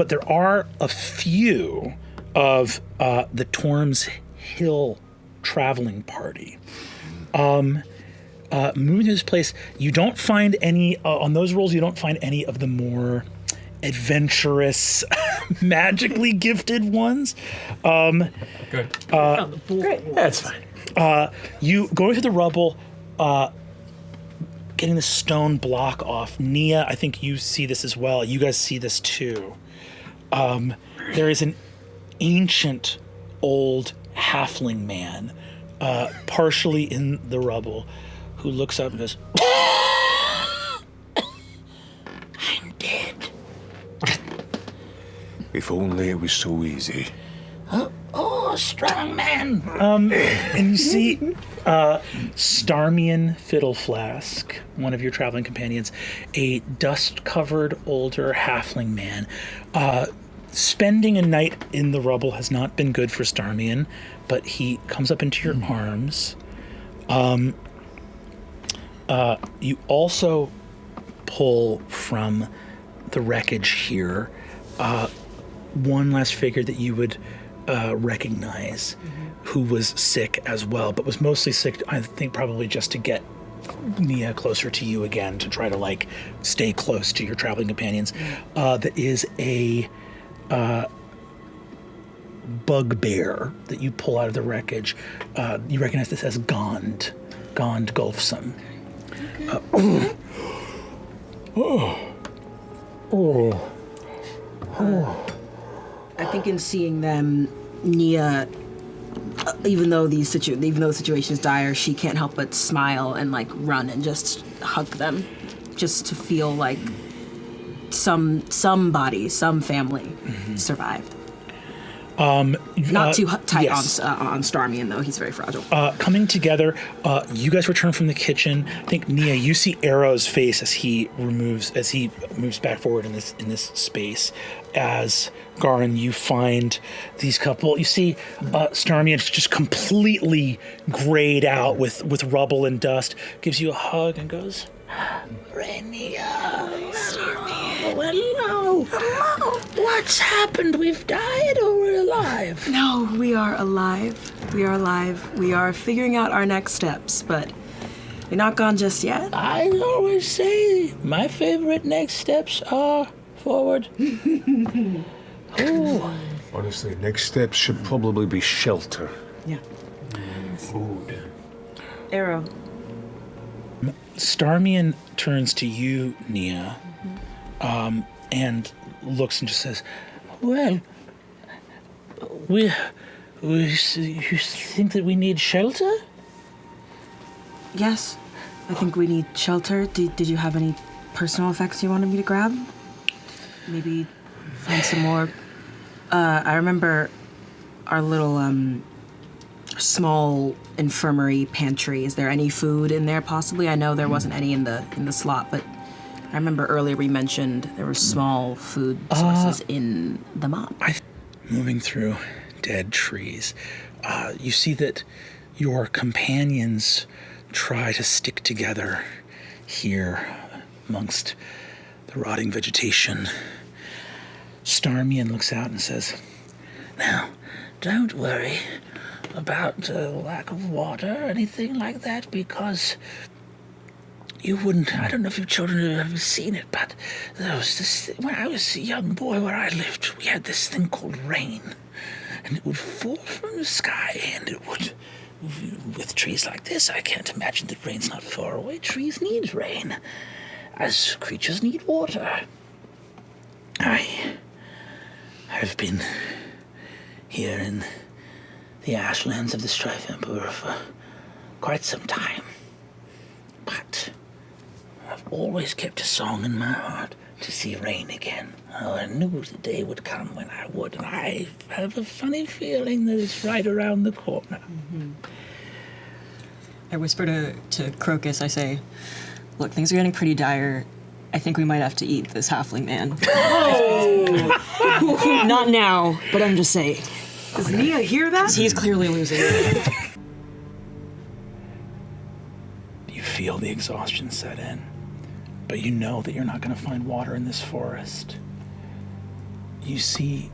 but there are a few of the Torm's Hill traveling party. Moving to this place, you don't find any, on those rolls, you don't find any of the more adventurous, magically gifted ones. Good. Great. That's fine. You going through the rubble, getting the stone block off. Nia, I think you see this as well. You guys see this too. There is an ancient old halfling man, partially in the rubble, who looks up and goes, "I'm dead." If only it was so easy. Oh, strong man. And you see Starmian Fiddle Flask, one of your traveling companions, a dust-covered older halfling man. Spending a night in the rubble has not been good for Starmian, but he comes up into your arms. You also pull from the wreckage here one last figure that you would recognize, who was sick as well, but was mostly sick, I think, probably just to get Nia closer to you again, to try to like stay close to your traveling companions. That is a bugbear that you pull out of the wreckage. You recognize this as Gond Gulfson. I think in seeing them, Nia, even though the situation is dire, she can't help but smile and like run and just hug them, just to feel like somebody, some family survived. Not too tight yes. on Starmian, though. He's very fragile. Coming together, you guys return from the kitchen. I think, Nia, you see Arrow's face as he moves back forward in this space. As Garin, you find these couple. You see Starmian just completely grayed out with rubble and dust. Gives you a hug and goes, "Rhaenyra, hello. What's happened? We've died or we're alive?" No, we are alive. We are alive. We are figuring out our next steps, but we're not gone just yet. I always say my favorite next steps are forward. Ooh. Honestly, next step should probably be shelter. Yeah. Food. Arrow. Starmian turns to you, Nia, and looks and just says, "Well, you think that we need shelter?" Yes, I think we need shelter. Did you have any personal effects you wanted me to grab? Maybe find some more. I remember our little small infirmary pantry. Is there any food in there possibly? I know there wasn't any in the slot, but I remember earlier we mentioned there were small food sources in the mop. Moving through dead trees, you see that your companions try to stick together here amongst the rotting vegetation. Starmian looks out and says, "Now, don't worry about lack of water or anything like that, because you wouldn't. I don't know if you children have ever seen it, but there was this when I was a young boy where I lived, we had this thing called rain, and it would fall from the sky, and it would, with trees like this, I can't imagine that rain's not far away. Trees need rain, as creatures need water. I've been here in the ashlands of the Strife Emperor for quite some time, but I've always kept a song in my heart to see rain again. Oh, I knew the day would come when I would, and I have a funny feeling that it's right around the corner." Mm-hmm. I whisper to Crocus, I say, "Look, things are getting pretty dire. I think we might have to eat this halfling man." Oh! Not now, but I'm just saying. Does Nia hear that? He's clearly losing it. You feel the exhaustion set in, but you know that you're not going to find water in this forest. you see,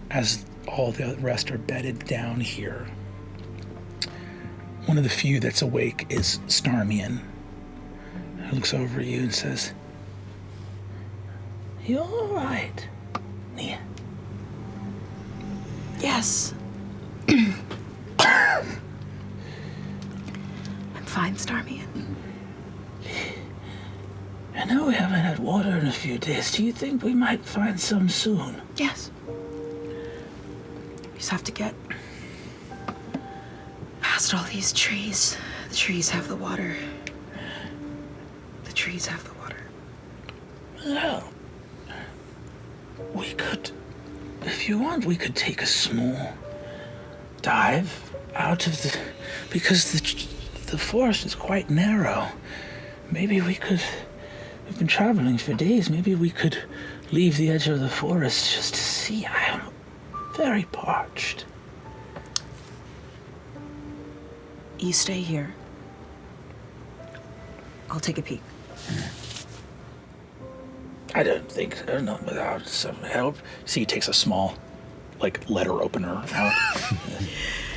as all the rest are bedded down here, one of the few that's awake is Starmian, who looks over at you and says, "You all right, Nia?" Yes. I'm fine, Starmian. I know we haven't had water in a few days. Do you think we might find some soon? Yes. We just have to get past all these trees. The trees have the water. The trees have the water. Well, we could, if you want, we could take a small dive out of the, because the forest is quite narrow. Maybe we could, we've been traveling for days, maybe we could leave the edge of the forest just to see. I am very parched. You stay here. I'll take a peek. I don't think, not without some help. See, he takes a small, like, letter opener out.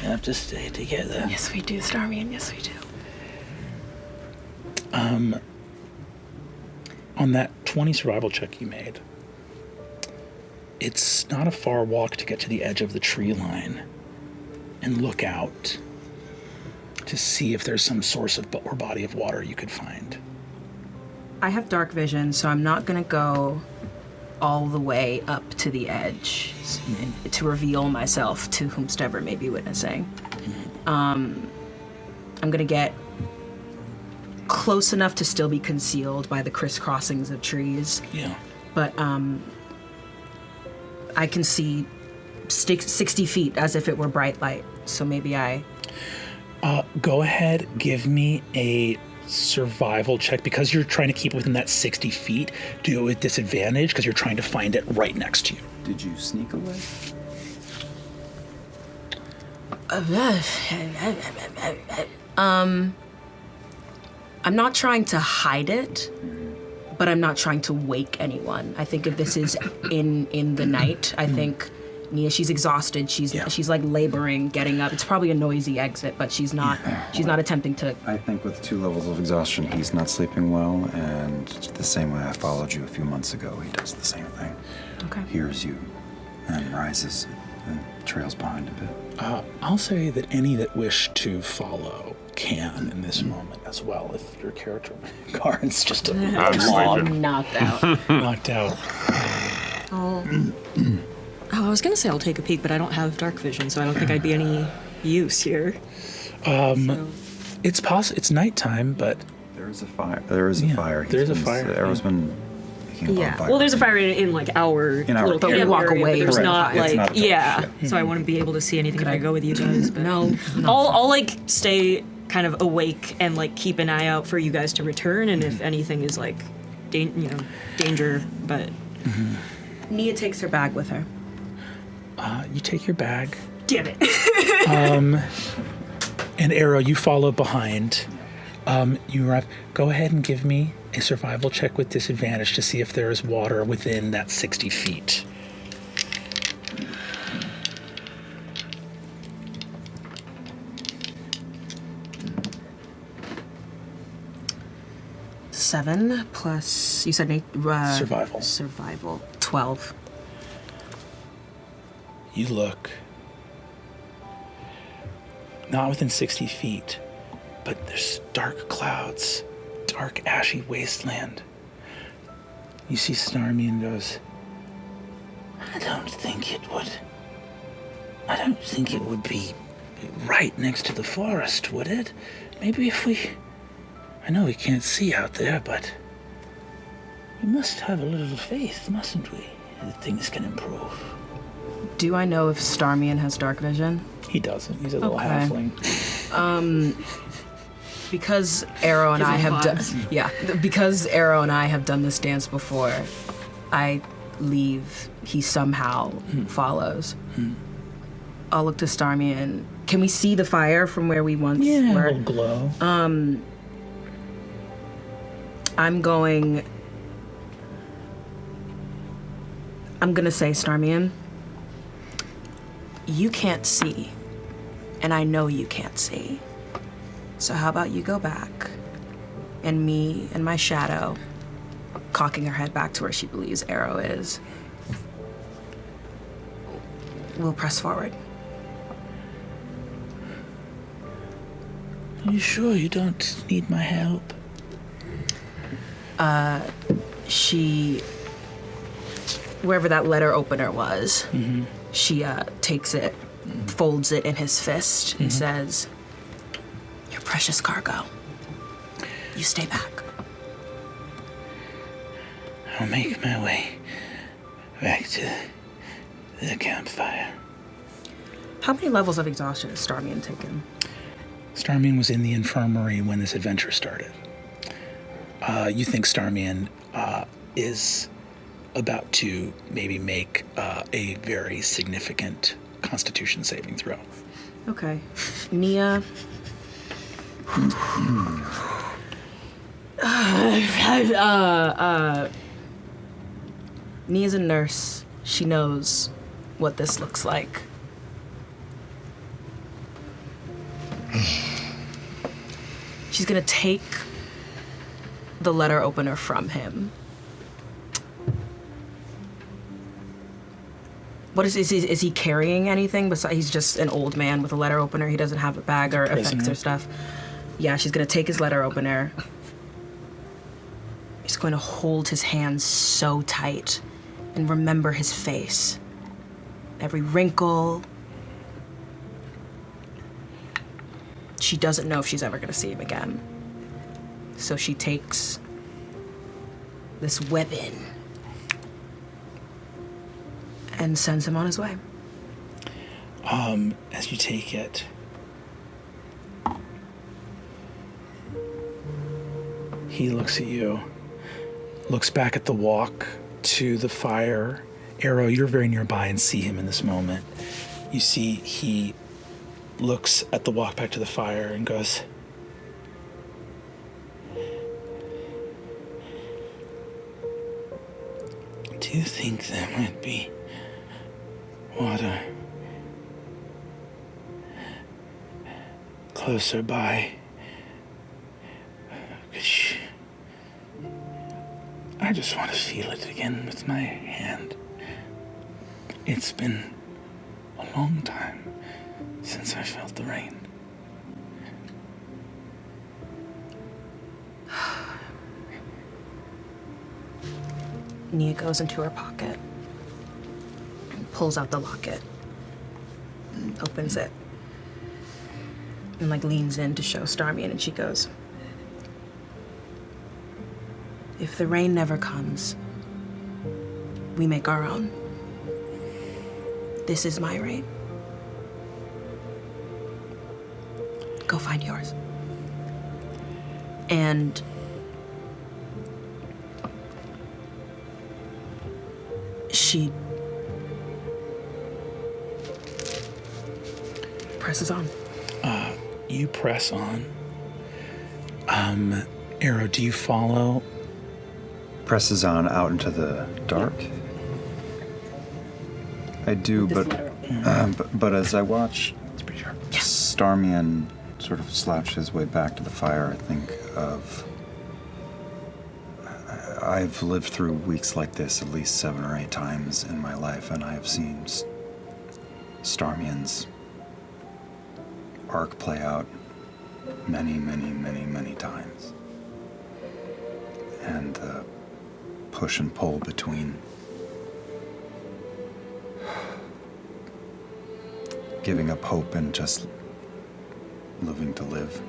We have to stay together. Yes, we do, Starmian. Yes, we do. On that 20 survival check you made, it's not a far walk to get to the edge of the tree line and look out to see if there's some source of or body of water you could find. I have dark vision, so I'm not gonna go all the way up to the edge to reveal myself to whomsoever may be witnessing. I'm gonna get close enough to still be concealed by the crisscrossings of trees, Yeah. but I can see 60 feet as if it were bright light, so maybe I... Go ahead, give me a survival check because you're trying to keep within that 60 feet. Do it with disadvantage because you're trying to find it right next to you. Did you sneak away? I'm not trying to hide it, but I'm not trying to wake anyone. I think if this is in the night, I think Nia, she's exhausted. She's like laboring, getting up. It's probably a noisy exit, but she's not attempting to. I think with 2 levels of exhaustion, he's not sleeping well, and the same way I followed you a few months ago, he does the same thing. Okay. Hears you and rises and trails behind a bit. I'll say that any that wish to follow can in this moment as well. If your character Karin's just a log Knocked out. knocked out. Oh, I was gonna say I'll take a peek, but I don't have dark vision, so I don't think I'd be any use here. It's possible. It's nighttime, but There is a fire. There is a Yeah, fire. there is a fire, The arrow's yeah. been making a Yeah. bonfire. Well, there's a fire in like our In our little camp. camp But we walk area, away but there's from the not fire. It's like not dark, yeah. yeah. So I wouldn't be able to see anything if I go with you guys. But No. I'll like stay kind of awake and like keep an eye out for you guys to return, and if anything is like, danger. But Nia takes her bag with her. you take your bag. damn it. And Arrow, you follow behind. You arrive. Go ahead and give me a survival check with disadvantage to see if there is water within that 60 feet. Seven plus, you said Survival. Survival. 12. You look. Not within 60 feet, but there's dark clouds, dark ashy wasteland. You see Starmian goes, I don't think it would be right next to the forest, would it? Maybe if I know we can't see out there, but we must have a little faith, mustn't we? That things can improve. Do I know if Starmian has dark vision? he doesn't. He's a little Okay. halfling. Because Arrow and I Gives him have done, vibes. because Arrow and I have done this dance before, I leave. He somehow follows. I'll look to Starmian. Can we see the fire from where we once Yeah, a were? little glow. I'm going. I'm gonna say, Starmian, you can't see, and I know you can't see. So how about you go back, and me and my shadow, cocking her head back to where she believes Arrow is, we'll press forward. Are you sure you don't need my help? She, wherever that letter opener was, she takes it, folds it in his fist, and says, "Your precious cargo. You stay back." I'll make my way back to the campfire. How many levels of exhaustion has Starmian taken? Starmian was in the infirmary when this adventure started. You think Starmian is about to maybe make a very significant Constitution saving throw. Okay. Nia. Nia's a nurse. She knows what this looks like. She's gonna take the letter opener from him. What is he carrying anything besides? He's just an old man with a letter opener. He doesn't have a bag or effects Prisoner. or stuff. Yeah, she's gonna take his letter opener. She's going to hold his hand so tight and remember his face. Every wrinkle. She doesn't know if she's ever gonna see him again. So she takes this weapon and sends him on his way. As you take it, he looks at you, looks back at the walk to the fire. Arrow, you're very nearby and see him in this moment. You see he looks at the walk back to the fire and goes, Do you think there might be water closer by? I just want to feel it again with my hand. It's been a long time since I felt the rain. Nia goes into her pocket, pulls out the locket, opens it, and leans in to show Starmian, and she goes, "If the rain never comes, we make our own. This is my rain. Go find yours." And she presses on. you press on. Arrow, do you follow? Presses on out into the dark. I do, but as I watch Starmian sort of slouch his way back to the fire, I think of I've lived through weeks like this at least 7 or 8 times in my life, and I have seen Starmian's arc play out many, many, many, many times. And the push and pull between giving up hope and just living to live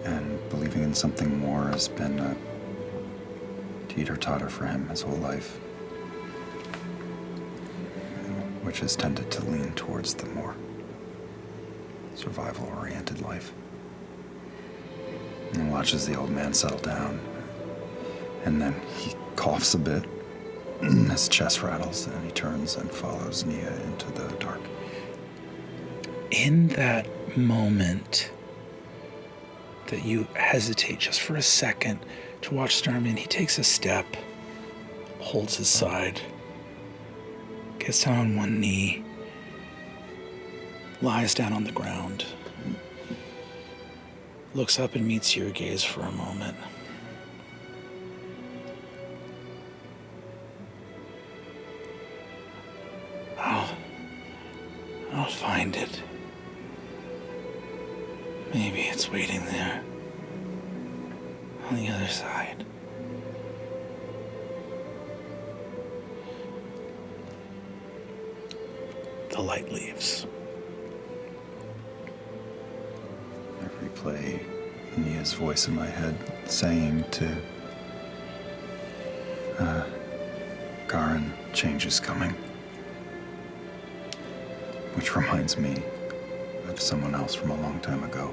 and believing in something more has been a teeter-totter for him his whole life, which has tended to lean towards the more survival-oriented life. And watches the old man settle down, and then he coughs a bit, his chest rattles, and he turns and follows Nia into the dark. In that moment that you hesitate just for a second to watch Starmian, he takes a step holds his side, gets down on one knee, lies down on the ground, looks up and meets your gaze for a moment. I'll find it. Maybe it's waiting there, on the other side. The light leaves. I replay Nia's voice in my head saying to Garin, change is coming. Which reminds me of someone else from a long time ago.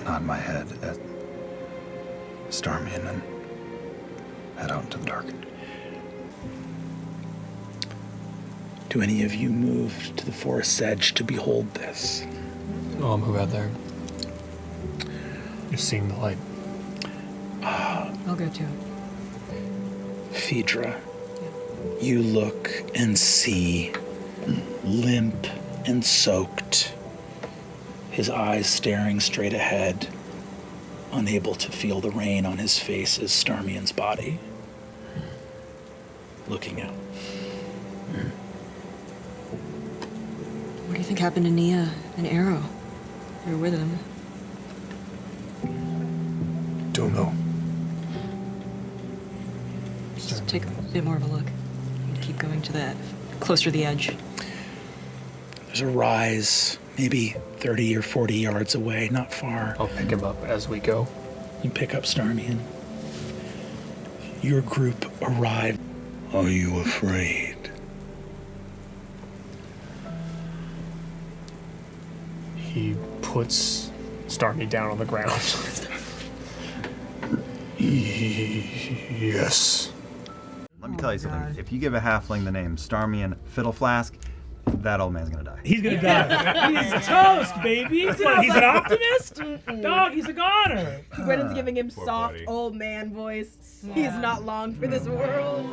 I nod my head at Starmian and head out into the dark. Do any of you move to the forest's edge to behold this? I'll move out there. Just seeing the light. I'll go too. Phaedra, you look and see, limp and soaked, his eyes staring straight ahead, unable to feel the rain on his face, is Starmian's body, looking out. What do you think happened to Nia and Arrow? You were with him. Don't know. Just take a bit more of a look. Keep going to that, closer to the edge. There's a rise, maybe 30 or 40 yards away, not far. I'll pick him up as we go. You pick up Starmian. Your group arrive. Are you afraid? He puts Starmie down on the ground. Yes. Let me tell you something. If you give a halfling the name Starmian Fiddle Flask, that old man's gonna die. He's gonna die. He's toast, baby. He's an optimist? Dog, he's a goner. Brennan's giving him Poor soft buddy. old man voice. He's not long for this world.